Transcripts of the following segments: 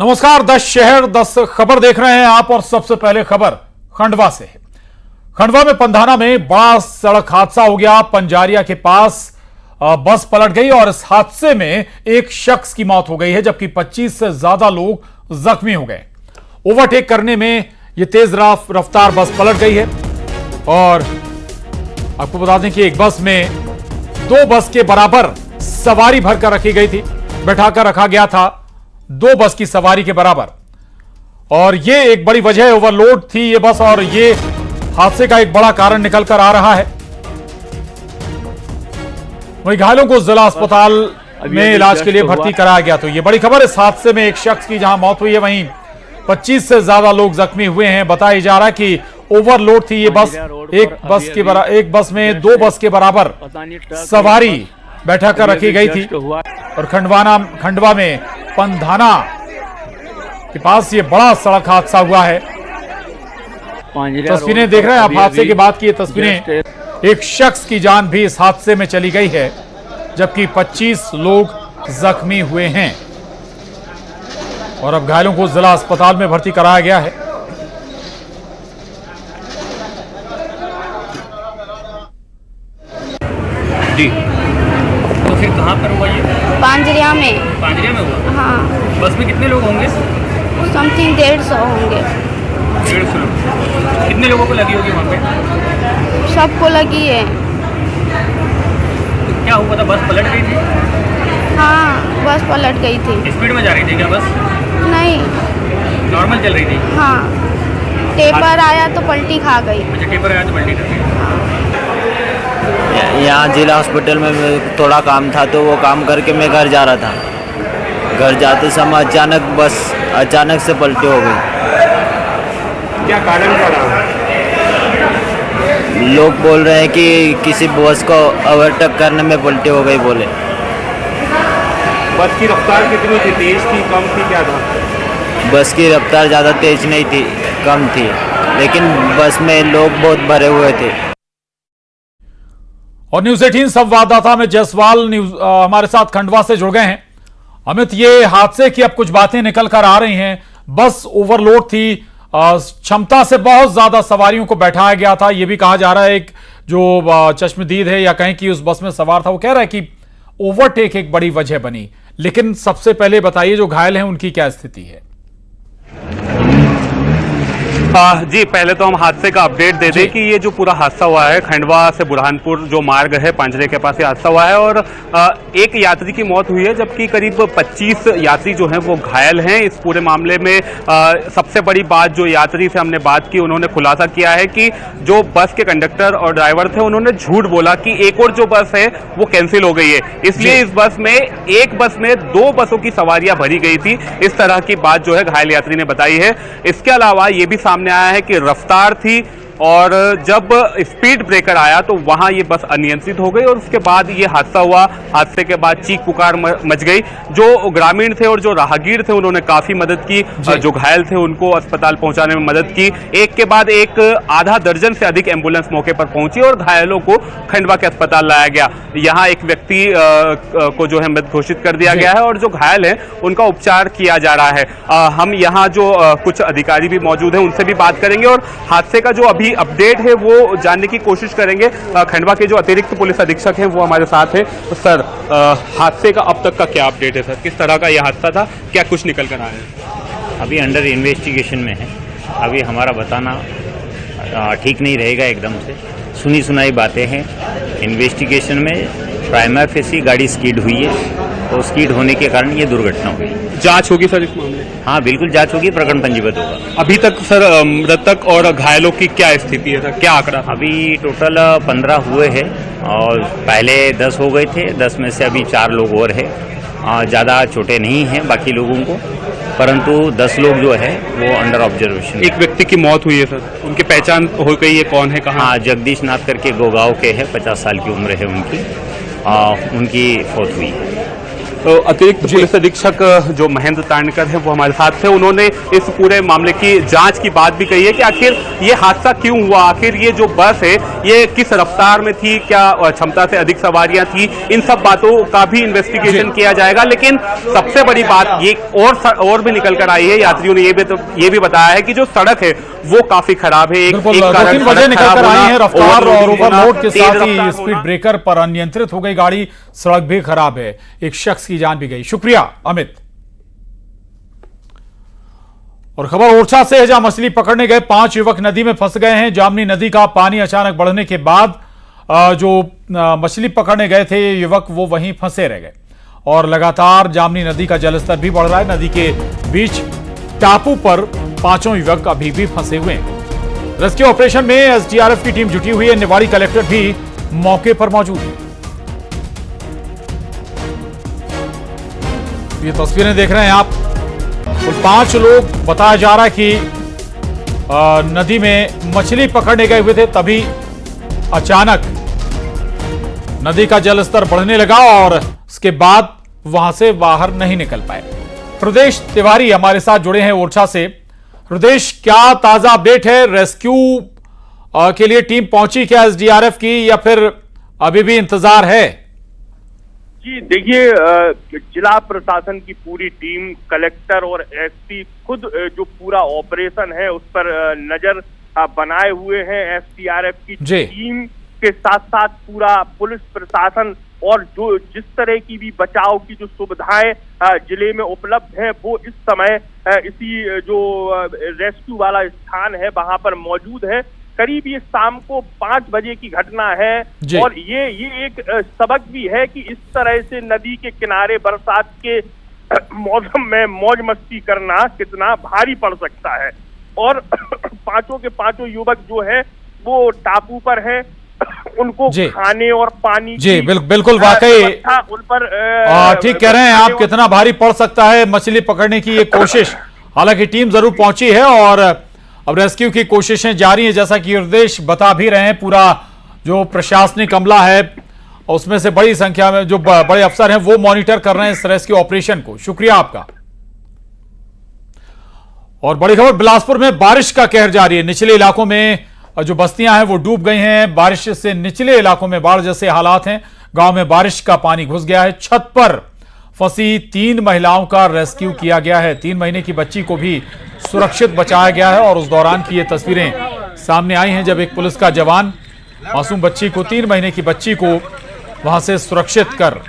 नमस्कार, 10 शहर 10 खबर देख रहे हैं आप। और सबसे पहले खबर खंडवा से है। खंडवा में पंधाना में बड़ा सड़क हादसा हो गया। पंजारिया के पास बस पलट गई और इस हादसे में एक शख्स की मौत हो गई है, जबकि 25 से ज्यादा लोग जख्मी हो गए। ओवरटेक करने में यह तेज रफ्तार बस पलट गई है। और आपको बता दें कि एक बस में 2 बस के बराबर सवारी भरकर रखी गई थी, बैठाकर रखा गया था 2 बस की सवारी के बराबर। और यह एक बड़ी वजह ओवरलोड थी ये बस, और ये हादसे का एक बड़ा कारण निकल कर आ रहा है। वहीं घायलों को जिला अस्पताल में इलाज के लिए भर्ती कराया गया। तो ये बड़ी खबर, इस हादसे में एक शख्स की जहां मौत हुई है, वहीं 25 से ज्यादा लोग जख्मी हुए हैं। बताया जा रहा है कि ओवरलोड थी ये बस। एक बस में 2 बस के बराबर सवारी बैठा कर रखी गई थी। और खंडवा में पंधाना के पास ये बड़ा सड़क हादसा हुआ है। तस्वीरें देख रहे हैं आप, हादसे के बाद की ये तस्वीरें। एक शख्स की जान भी इस हादसे में चली गई है, जबकि 25 लोग जख्मी हुए हैं। और अब घायलों को जिला अस्पताल में भर्ती कराया गया है। जी, तो फिर कहाँ पर हुआ ये? पांजरिया में। पांजरिया में हुआ? हाँ। बस में कितने लोग होंगे? समथिंग 150 होंगे। 150 लोग। कितने लोगों को लगी होगी वहाँ पे? सबको लगी है। तो क्या हुआ था, बस पलट गई थी? हाँ, बस पलट गई थी। स्पीड में जा रही थी क्या बस? नहीं, नॉर्मल चल रही थी? हाँ, टेपर आया तो पलटी खा गई। अच्छा, टेपर आया तो पलटी कर गई। यहाँ जिला हॉस्पिटल में थोड़ा काम था, तो वो काम करके मैं घर जा रहा था। घर जाते समय अचानक से पलटी हो गई। क्या कारण पड़ा? लोग बोल रहे हैं कि किसी बस को ओवरटेक करने में पलटी हो गई बोले। बस की रफ्तार कितनी थी? तेज थी, कम थी, क्या था? बस की रफ्तार ज़्यादा तेज नहीं थी, कम थी, लेकिन बस में लोग बहुत भरे हुए थे। और न्यूज 18 संवाददाता अमित जायसवाल हमारे साथ खंडवा से जुड़ गए हैं। अमित, ये हादसे की अब कुछ बातें निकल कर आ रही हैं। बस ओवरलोड थी, क्षमता से बहुत ज्यादा सवारियों को बैठाया गया था। यह भी कहा जा रहा है, एक जो चश्मदीद है या कहें कि उस बस में सवार था, वो कह रहा है कि ओवरटेक एक बड़ी वजह बनी। लेकिन सबसे पहले बताइए, जो घायल हैं उनकी क्या स्थिति है? जी, पहले तो हम हादसे का अपडेट दे दें कि ये जो पूरा हादसा हुआ है, खंडवा से बुरहानपुर जो मार्ग है, पांजरे के पास ये हादसा हुआ है। और एक यात्री की मौत हुई है, जबकि करीब 25 यात्री जो हैं वो घायल हैं। इस पूरे मामले में सबसे बड़ी बात, जो यात्री से हमने बात की, उन्होंने खुलासा किया है कि जो बस के कंडक्टर और ड्राइवर थे, उन्होंने झूठ बोला कि एक और जो बस है वो कैंसिल हो गई है, इसलिए इस बस में, एक बस में 2 बसों की सवारियां भरी गई थी। इस तरह की बात जो है घायल यात्री ने बताई है। इसके अलावा ये भी सामने आया है कि रफ्तार थी, और जब स्पीड ब्रेकर आया तो वहां ये बस अनियंत्रित हो गई और उसके बाद ये हादसा हुआ। हादसे के बाद चीख पुकार मच गई। जो ग्रामीण थे और जो राहगीर थे, उन्होंने काफी मदद की। जो घायल थे उनको अस्पताल पहुंचाने में मदद की। एक के बाद एक आधा दर्जन से अधिक एम्बुलेंस मौके पर पहुंची और घायलों को खंडवा के अस्पताल लाया गया। यहाँ एक व्यक्ति को जो है मृत घोषित कर दिया गया है, और जो घायल है उनका उपचार किया जा रहा है। हम यहाँ जो कुछ अधिकारी भी मौजूद हैं, उनसे भी बात करेंगे और हादसे का जो अभी अपडेट है वो जानने की कोशिश करेंगे। खंडवा के जो अतिरिक्त पुलिस अधीक्षक हैं वो हमारे साथ हैं। सर, हादसे का अब तक का क्या अपडेट है? सर, किस तरह का यह हादसा था, क्या कुछ निकल कर आया है? अभी अंडर इन्वेस्टिगेशन में है। अभी हमारा बताना ठीक नहीं रहेगा एकदम से। सुनी सुनाई बातें हैं। इन्वेस्टिगेशन में प्राइमरी फेसी गाड़ी स्कीड हुई है, तो स्कीड होने के कारण ये दुर्घटना हुई। जांच होगी सर इस मामले? हाँ, बिल्कुल जांच होगी, प्रकरण पंजीबद्ध होगा। अभी तक सर मृतक और घायलों की क्या स्थिति है सर, क्या आंकड़ा? अभी टोटल 15 हुए हैं और पहले 10 हो गए थे। 10 में से अभी 4 लोग और है। ज़्यादा चोटें नहीं हैं बाकी लोगों को, परंतु 10 लोग जो है वो अंडर ऑब्जर्वेशन। एक व्यक्ति की मौत हुई है सर, उनकी पहचान हो गई है, कौन है, कहाँ? हाँ, जगदीश नाथ करके गोगांव के है, 50 साल की उम्र है उनकी। उनकी मौत हुई है। अतिरिक्त पुलिस अधीक्षक जो महेंद्र तारणकर हैं वो हमारे साथ थे। उन्होंने इस पूरे मामले की जांच की बात भी कही है कि आखिर ये हादसा क्यों हुआ, आखिर ये जो बस है ये किस रफ्तार में थी, क्या क्षमता से अधिक सवारियां थी, इन सब बातों का भी इन्वेस्टिगेशन किया जाएगा। लेकिन सबसे बड़ी बात ये और भी निकल कर आई है, यात्रियों ने ये भी बताया है कि जो सड़क है वो काफी खराब है। दो तीन वजह निकल कर आई है, रफ्तार और ओवरलोड के साथ ही स्पीड ब्रेकर पर अनियंत्रित हो गई गाड़ी, सड़क भी खराब है, एक शख्स की जान भी गई। शुक्रिया अमित। और खबर ओरछा से है, जहां मछली पकड़ने गए 5 युवक नदी में फंस गए हैं। जामनी नदी का पानी अचानक बढ़ने के बाद जो मछली पकड़ने गए थे युवक वो वहीं फंसे रह गए और लगातार जामनी नदी का जलस्तर भी बढ़ रहा है। नदी के बीच टापू पर 5 युवक अभी भी फंसे हुए हैं। रेस्क्यू ऑपरेशन में एसडीआरएफ की टीम जुटी हुई है। निवाड़ी कलेक्टर भी मौके पर मौजूद है। ये तस्वीरें देख रहे हैं आप, कुल 5 लोग बताया जा रहा है कि नदी में मछली पकड़ने गए हुए थे, तभी अचानक नदी का जलस्तर बढ़ने लगा और उसके बाद वहां से बाहर नहीं निकल पाए। हृदेश तिवारी हमारे साथ जुड़े हैं ओरछा से। हृदेश, क्या ताजा अपडेट है? रेस्क्यू के लिए टीम पहुंची क्या एसडीआरएफ की, या फिर अभी भी इंतजार है? जी देखिए, जिला प्रशासन की पूरी टीम, कलेक्टर और एसपी खुद जो पूरा ऑपरेशन है उस पर नजर बनाए हुए हैं। एसडीआरएफ की टीम के साथ साथ पूरा पुलिस प्रशासन और जो जिस तरह की भी बचाव की जो सुविधाएं जिले में उपलब्ध हैं वो इस समय इसी जो रेस्क्यू वाला स्थान है वहां पर मौजूद है। करीब ये शाम को 5 बजे की घटना है और ये एक सबक भी है कि इस तरह से नदी के किनारे बरसात के मौसम में मौज मस्ती करना कितना भारी पड़ सकता है। और 5 के 5 युवक जो है वो टापू पर है, उनको खाने और पानी जी बिल्कुल वाकई उन पर ठीक कह रहे हैं आप, कितना भारी पड़ सकता है मछली पकड़ने की ये कोशिश। हालांकि टीम जरूर पहुंची है और अब रेस्क्यू की कोशिशें जारी हैं, जैसा कि निर्देश बता भी रहे हैं। पूरा जो प्रशासनिक अमला है उसमें से बड़ी संख्या में जो बड़े अफसर हैं वो मॉनिटर कर रहे हैं इस रेस्क्यू ऑपरेशन को। शुक्रिया आपका। और बड़ी खबर, बिलासपुर में बारिश का कहर जारी है। निचले इलाकों में जो बस्तियां हैं वो डूब गई हैं। बारिश से निचले इलाकों में बाढ़ जैसे हालात हैं। गांव में बारिश का पानी घुस गया है। छत पर फंसी 3 महिलाओं का रेस्क्यू किया गया है। 3 महीने की बच्ची को भी सुरक्षित बचाया गया है और उस दौरान की ये तस्वीरें सामने आई हैं जब एक पुलिस का जवान मासूम बच्ची को, 3 महीने की बच्ची को वहां से सुरक्षित कर,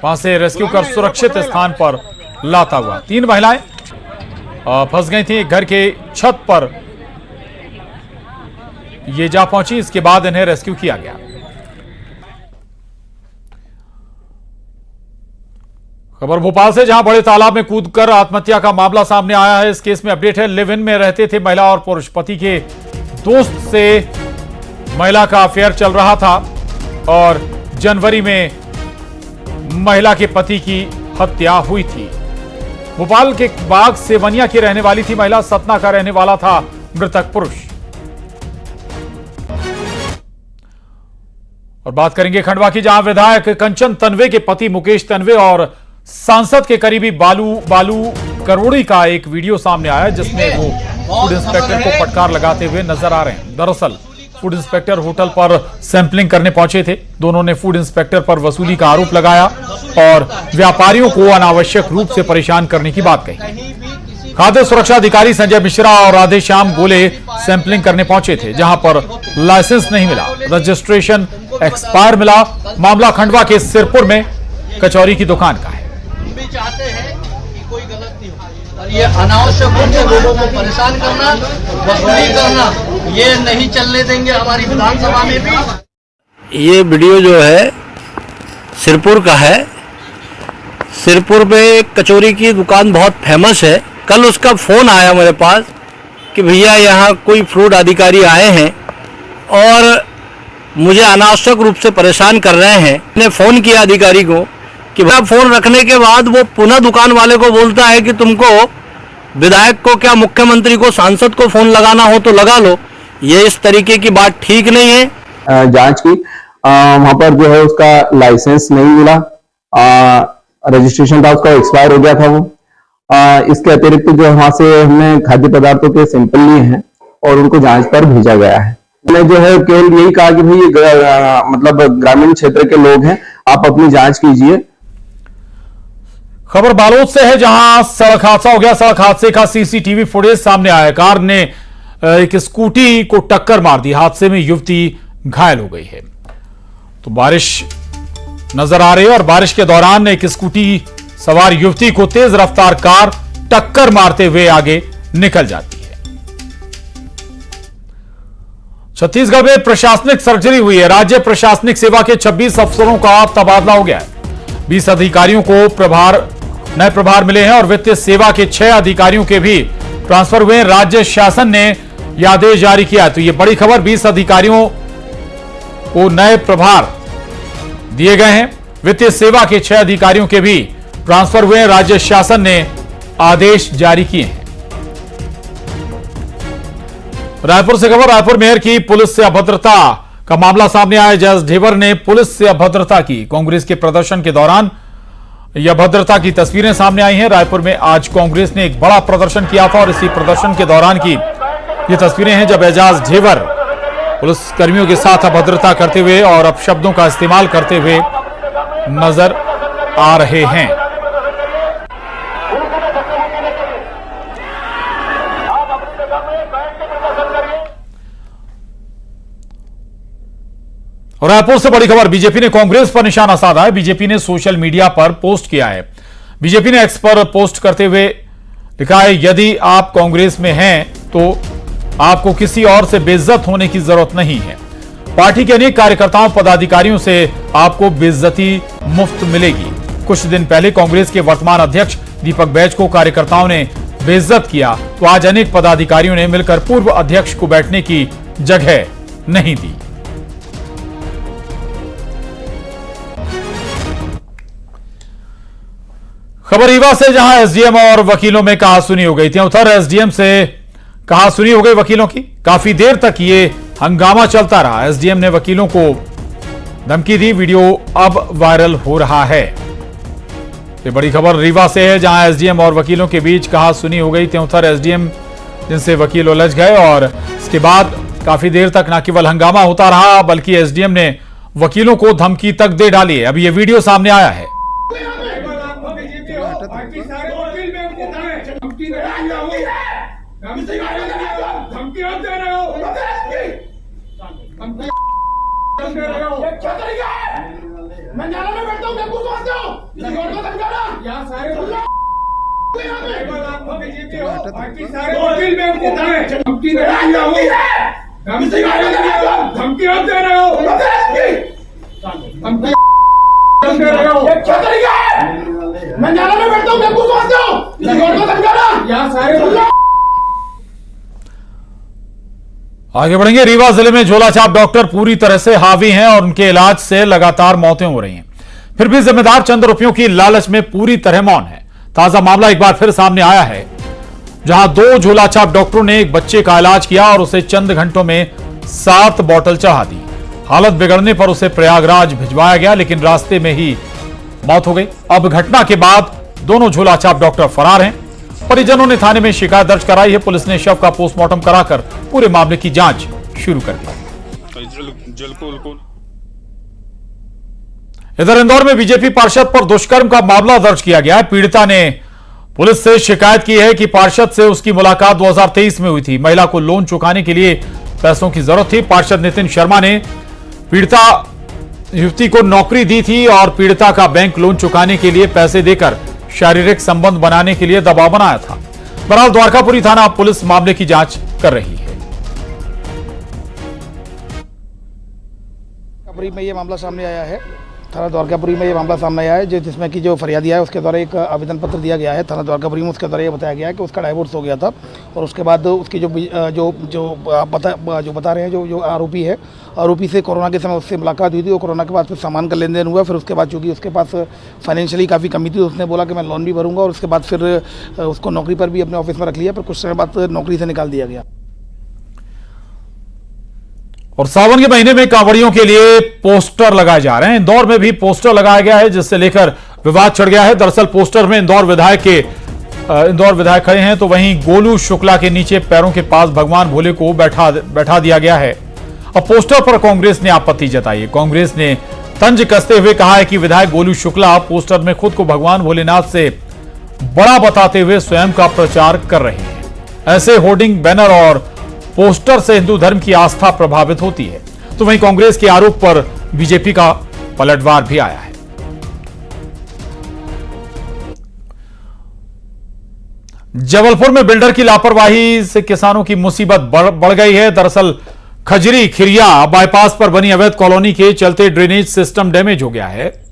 वहां से रेस्क्यू कर सुरक्षित स्थान पर लाता हुआ। 3 महिलाएं फंस गई थी। घर के छत पर ये जा पहुंची, इसके बाद इन्हें रेस्क्यू किया गया। खबर भोपाल से, जहां बड़े तालाब में कूदकर आत्महत्या का मामला सामने आया है। इस केस में अपडेट है, लिव इन में रहते थे महिला और पुरुष। पति के दोस्त से महिला का अफेयर चल रहा था और जनवरी में महिला के पति की हत्या हुई थी। भोपाल के बाग सेवनिया की रहने वाली थी महिला। सतना का रहने वाला था मृतक पुरुष। और बात करेंगे खंडवा की, जहां विधायक कंचन तन्वे के पति मुकेश तन्वे और सांसद के करीबी बालू करोड़ी का एक वीडियो सामने आया जिसमें वो फूड इंस्पेक्टर को फटकार लगाते हुए नजर आ रहे हैं। दरअसल फूड इंस्पेक्टर होटल पर सैंपलिंग करने पहुंचे थे। दोनों ने फूड इंस्पेक्टर पर वसूली का आरोप लगाया और व्यापारियों को अनावश्यक रूप से परेशान करने की बात कही। खाद्य सुरक्षा अधिकारी संजय मिश्रा और राधेश्याम गोले सैंपलिंग करने पहुंचे थे, जहां पर लाइसेंस नहीं मिला, रजिस्ट्रेशन एक्सपायर मिला। मामला खंडवा के सिरपुर में कचौरी की दुकान का है। हम भी चाहते हैं कि कोई गलत नहीं हो और ये अनावश्यक रूप से लोगों को परेशान करना, वसूली करना, ये नहीं चलने देंगे हमारी विधानसभा में भी। ये वीडियो जो है सिरपुर का है। सिरपुर में एक कचौरी की दुकान बहुत फेमस है। कल उसका फ़ोन आया मेरे पास कि भैया यहाँ कोई फ्रूट अधिकारी आए हैं और मुझे अनावश्यक रूप से परेशान कर रहे हैं। मैंने फ़ोन किया अधिकारी को कि भैया, फ़ोन रखने के बाद वो पुनः दुकान वाले को बोलता है कि तुमको विधायक को क्या, मुख्यमंत्री को, सांसद को फ़ोन लगाना हो तो लगा लो। ये इस तरीके की बात ठीक नहीं है। जांच की, वहाँ पर जो है उसका लाइसेंस नहीं मिला। रजिस्ट्रेशन था उसका एक्सपायर हो गया था वो। इसके अतिरिक्त जो वहां से हमने खाद्य पदार्थों के सैंपल लिए हैं और उनको जांच पर भेजा गया है। मैंने जो है केवल यही कहा कि भाई ये मतलब ग्रामीण क्षेत्र के लोग हैं, आप अपनी जांच कीजिए। खबर बालोद से है, जहां सड़क हादसा हो गया। सड़क हादसे का सीसीटीवी फुटेज सामने आया। कार ने एक स्कूटी को टक्कर मार दी। हादसे में युवती घायल हो गई है। तो बारिश नजर आ रही है और बारिश के दौरान एक स्कूटी सवार युवती को तेज रफ्तार कार टक्कर मारते हुए आगे निकल जाती है। छत्तीसगढ़ में प्रशासनिक सर्जरी हुई है। राज्य प्रशासनिक सेवा के 26 अफसरों का तबादला हो गया है। 20 अधिकारियों को नए प्रभार मिले हैं और वित्तीय सेवा के 6 अधिकारियों के भी ट्रांसफर हुए हैं। राज्य शासन ने यह आदेश जारी किया। तो यह बड़ी खबर, 20 अधिकारियों को नए प्रभार दिए गए हैं। वित्तीय सेवा के 6 अधिकारियों के भी ट्रांसफर हुए हैं। राज्य शासन ने आदेश जारी किए हैं। रायपुर से खबर, रायपुर मेयर की पुलिस से अभद्रता का मामला सामने आया। जयेश ढेबर ने पुलिस से अभद्रता की। कांग्रेस के प्रदर्शन के दौरान यह अभद्रता की तस्वीरें सामने आई हैं। रायपुर में आज कांग्रेस ने एक बड़ा प्रदर्शन किया था और इसी प्रदर्शन के दौरान की ये तस्वीरें हैं जब एजाज ढेबर पुलिस कर्मियों के साथ अभद्रता करते हुए और अपशब्दों का इस्तेमाल करते हुए नजर आ रहे हैं। और रायपुर से बड़ी खबर, बीजेपी ने कांग्रेस पर निशाना साधा है। बीजेपी ने सोशल मीडिया पर पोस्ट किया है। बीजेपी ने एक्स पर पोस्ट करते हुए लिखा है, यदि आप कांग्रेस में हैं तो आपको किसी और से बेइज्जत होने की जरूरत नहीं है। पार्टी के अनेक कार्यकर्ताओं पदाधिकारियों से आपको बेइज्जती मुफ्त मिलेगी। कुछ दिन पहले कांग्रेस के वर्तमान अध्यक्ष दीपक बैज को कार्यकर्ताओं ने बेइज्जत किया तो आज अनेक पदाधिकारियों ने मिलकर पूर्व अध्यक्ष को बैठने की जगह नहीं दी। खबर रीवा से, जहां एसडीएम और वकीलों में कहासुनी हो गई थी। उधर एसडीएम से कहासुनी हो गई वकीलों की। काफी देर तक ये हंगामा चलता रहा। एसडीएम ने वकीलों को धमकी दी। वीडियो अब वायरल हो रहा है। ये बड़ी खबर रीवा से है, जहां एसडीएम और वकीलों के बीच कहासुनी हो गई। त्योंथर एसडीएम जिनसे वकील उलझ गए और इसके बाद काफी देर तक न केवल हंगामा होता रहा बल्कि एसडीएम ने वकीलों को धमकी तक दे डाली है। अब ये वीडियो सामने आया है। मैं जाना में बैठता हूँ, मैं कुछ समझता हूँ, किसी और को समझाना। यहाँ सारे वकील में धमकी दे रहे हो, धमकी आप दे रहे हो, मैं जाना में बैठता हूँ, मैं कुछ समझता हूँ, किसी और को समझाना। यहाँ सारे आगे बढ़ेंगे। रीवा जिले में झोलाछाप डॉक्टर पूरी तरह से हावी हैं और उनके इलाज से लगातार मौतें हो रही हैं। फिर भी जिम्मेदार चंद रुपयों की लालच में पूरी तरह मौन है। ताजा मामला एक बार फिर सामने आया है, जहां 2 झोलाछाप डॉक्टरों ने एक बच्चे का इलाज किया और उसे चंद घंटों में 7 बोतल चढ़ा दी। हालत बिगड़ने पर उसे प्रयागराज भिजवाया गया, लेकिन रास्ते में ही मौत हो गई। अब घटना के बाद दोनों झोलाछाप डॉक्टर फरार हैं। परिजनों ने थाने में शिकायत दर्ज कराई है। पुलिस ने शव का पोस्टमार्टम कराकर पूरे मामले की जांच शुरू कर दी। इधर इंदौर में बीजेपी पार्षद पर दुष्कर्म का मामला दर्ज किया गया है। पीड़िता ने पुलिस से शिकायत की है कि पार्षद से उसकी मुलाकात 2023 में हुई थी। महिला को लोन चुकाने के लिए पैसों की जरूरत थी। पार्षद नितिन शर्मा ने पीड़िता युवती को नौकरी दी थी और पीड़िता का बैंक लोन चुकाने के लिए पैसे देकर शारीरिक संबंध बनाने के लिए दबाव बनाया था। बहरहाल द्वारकापुरी थाना पुलिस मामले की जांच कर रही है। में ये मामला सामने आया है, थाना द्वारकापुरी में ये मामला सामने आया है, जिसमें कि जो फरियादी है उसके द्वारा एक आवेदन पत्र दिया गया है थाना द्वारकापुरी में। उसके द्वारा ये बताया गया है कि उसका डाइवोर्स हो गया था और उसके बाद उसकी जो बता रहे हैं जो आरोपी है, आरोपी से कोरोना के समय उससे मुलाकात हुई थी और कोरोना के बाद फिर सामान का लेन देन हुआ। फिर उसके बाद चूँकि उसके पास फाइनेंशियली काफ़ी कमी थी, उसने बोला कि मैं लोन भी भरूंगा और उसके बाद फिर उसको नौकरी पर भी अपने ऑफिस में रख लिया। फिर कुछ समय बाद नौकरी से निकाल दिया गया। और सावन के महीने में कांवड़ियों के लिए पोस्टर लगाए जा रहे हैं। इंदौर में भी पोस्टर लगाया गया है, जिससे लेकर विवाद छिड़ गया है। दरअसल पोस्टर में इंदौर विधायक खड़े हैं, तो वहीं गोलू शुक्ला के नीचे पैरों के पास भगवान भोले को बैठा दिया गया है। अब पोस्टर पर कांग्रेस ने आपत्ति जताई है। कांग्रेस ने तंज कसते हुए कहा है कि विधायक गोलू शुक्ला पोस्टर में खुद को भगवान भोलेनाथ से बड़ा बताते हुए स्वयं का प्रचार कर रहे हैं। ऐसे होर्डिंग, बैनर और पोस्टर से हिंदू धर्म की आस्था प्रभावित होती है। तो वहीं कांग्रेस के आरोप पर बीजेपी का पलटवार भी आया है। जबलपुर में बिल्डर की लापरवाही से किसानों की मुसीबत बढ़ गई है। दरअसल खजरी खिरिया बाईपास पर बनी अवैध कॉलोनी के चलते ड्रेनेज सिस्टम डैमेज हो गया है।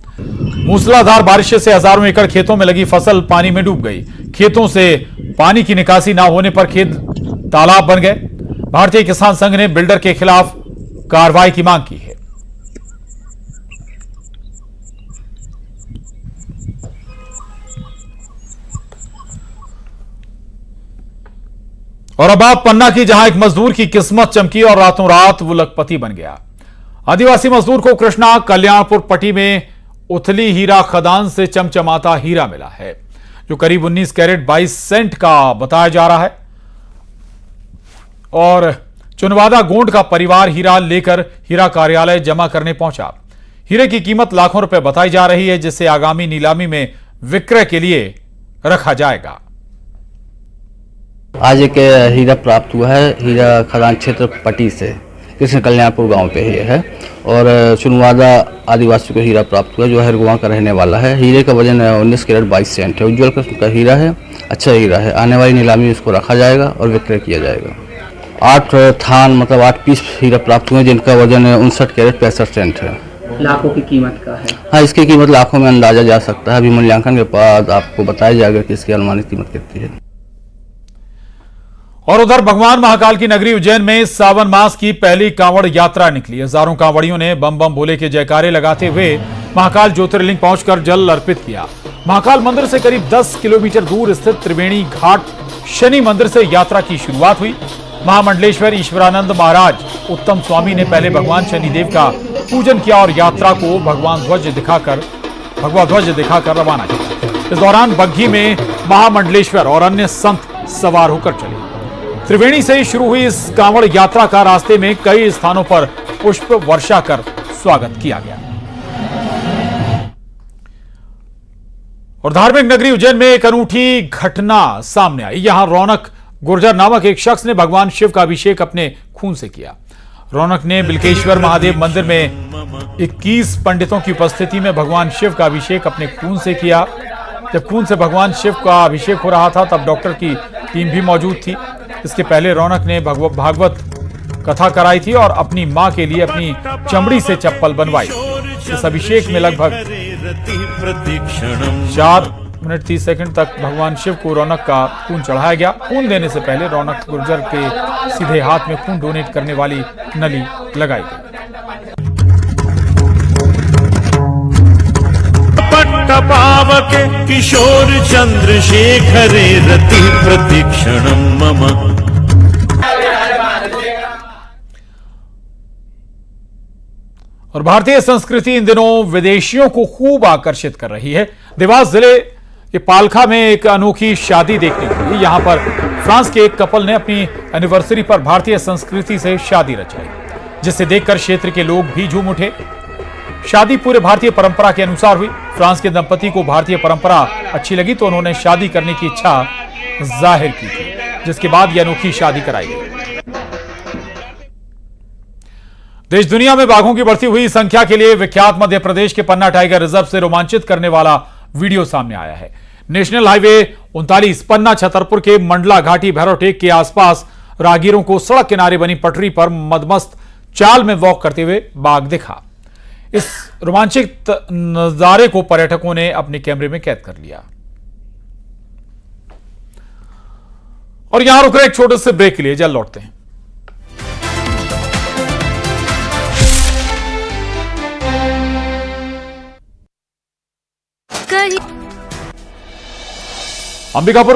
मूसलाधार बारिश से हजारों एकड़ खेतों में लगी फसल पानी में डूब गई। खेतों से पानी की निकासी ना होने पर खेत तालाब बन गए। भारतीय किसान संघ ने बिल्डर के खिलाफ कार्रवाई की मांग की है। और अब आप पन्ना की, जहां एक मजदूर की किस्मत चमकी और रातों रात वो लखपति बन गया। आदिवासी मजदूर को कृष्णा कल्याणपुर पट्टी में उथली हीरा खदान से चमचमाता हीरा मिला है, जो करीब 19 कैरेट 22 सेंट का बताया जा रहा है। और चुनवादा गोंड का परिवार हीरा लेकर हीरा कार्यालय जमा करने पहुंचा। हीरे की कीमत लाखों रुपए बताई जा रही है, जिसे आगामी नीलामी में विक्रय के लिए रखा जाएगा। आज एक हीरा प्राप्त हुआ है, हीरा खदान क्षेत्र पट्टी से, कृष्ण कल्याणपुर गांव पे ये है। और चुनवादा आदिवासी को हीरा प्राप्त हुआ, जो हरगुआ का रहने वाला है। हीरे का वजन 19 कैरेट 22 सेंट है। उज्ज्वल किस्म का हीरा है, अच्छा हीरा है। आने वाली नीलामी में इसको रखा जाएगा और विक्रय किया जाएगा। 8 थान मतलब 8 पीस हीरा प्राप्त हुए, जिनका वजन 59 कैरेट 65 सेंट है। लाखों की कीमत का है। हाँ, इसकी कीमत लाखों में अंदाजा जा सकता है। अभी मूल्यांकन के बाद आपको बताया जाएगा कि इसकी अनुमानित कीमत कितनी है। और उधर भगवान महाकाल की नगरी उज्जैन में सावन मास की पहली कांवड़ यात्रा निकली। हजारों कांवड़ियों ने बम बम भोले के जयकारे लगाते हुए महाकाल ज्योतिर्लिंग पहुंचकर जल अर्पित किया। महाकाल मंदिर से करीब 10 किलोमीटर दूर स्थित त्रिवेणी घाट शनि मंदिर से यात्रा की शुरुआत हुई। महामंडलेश्वर ईश्वरानंद महाराज उत्तम स्वामी ने पहले भगवान शनिदेव का पूजन किया और यात्रा को भगवा ध्वज दिखाकर रवाना किया। इस दौरान बग्घी में महामंडलेश्वर और अन्य संत सवार होकर चले। त्रिवेणी से शुरू हुई इस कांवड़ यात्रा का रास्ते में कई स्थानों पर पुष्प वर्षा कर स्वागत किया गया। और धार्मिक नगरी उज्जैन में एक अनूठी घटना सामने आई। यहां रौनक गुर्जर नामक एक शख्स ने भगवान शिव का अभिषेक अपने खून से किया। रौनक ने बिल्केश्वर महादेव मंदिर में 21 पंडितों की उपस्थिति में भगवान शिव का अभिषेक अपने खून से किया। जब खून से भगवान शिव का अभिषेक हो रहा था, तब डॉक्टर की टीम भी मौजूद थी। इसके पहले रौनक ने भागवत कथा कराई थी और अपनी मां के लिए अपनी चमड़ी से चप्पल बनवाई। इस अभिषेक में लगभग 4 मिनट 30 सेकंड तक भगवान शिव को रौनक का खून चढ़ाया गया। खून देने से पहले रौनक गुर्जर के सीधे हाथ में खून डोनेट करने वाली नली लगाई गई। पट्टपावके किशोर चंद्रशेखरे रति प्रतीक्षणं मम। और भारतीय संस्कृति इन दिनों विदेशियों को खूब आकर्षित कर रही है। देवास जिले के पालखा में एक अनोखी शादी देखने को मिली। यहां पर फ्रांस के एक कपल ने अपनी एनिवर्सरी पर भारतीय संस्कृति से शादी रचाई, जिसे देखकर क्षेत्र के लोग भी झूम उठे। शादी पूरे भारतीय परंपरा के अनुसार हुई। फ्रांस के दंपति को भारतीय परंपरा अच्छी लगी तो उन्होंने शादी करने की इच्छा जाहिर की थी, जिसके बाद यह अनोखी शादी कराई गई। देश दुनिया में बाघों की बढ़ती हुई संख्या के लिए विख्यात मध्य प्रदेश के पन्ना टाइगर रिजर्व से रोमांचित करने वाला वीडियो सामने आया है। नेशनल हाईवे 39 पन्ना छतरपुर के मंडला घाटी भैरवटेक के आसपास राहगीरों को सड़क किनारे बनी पटरी पर मदमस्त चाल में वॉक करते हुए बाघ दिखा। इस रोमांचित नजारे को पर्यटकों ने अपने कैमरे में कैद कर लिया। और यहां रुक रहे एक छोटे से ब्रेक के लिए, जल्द लौटते हैं। अंबिकापुर में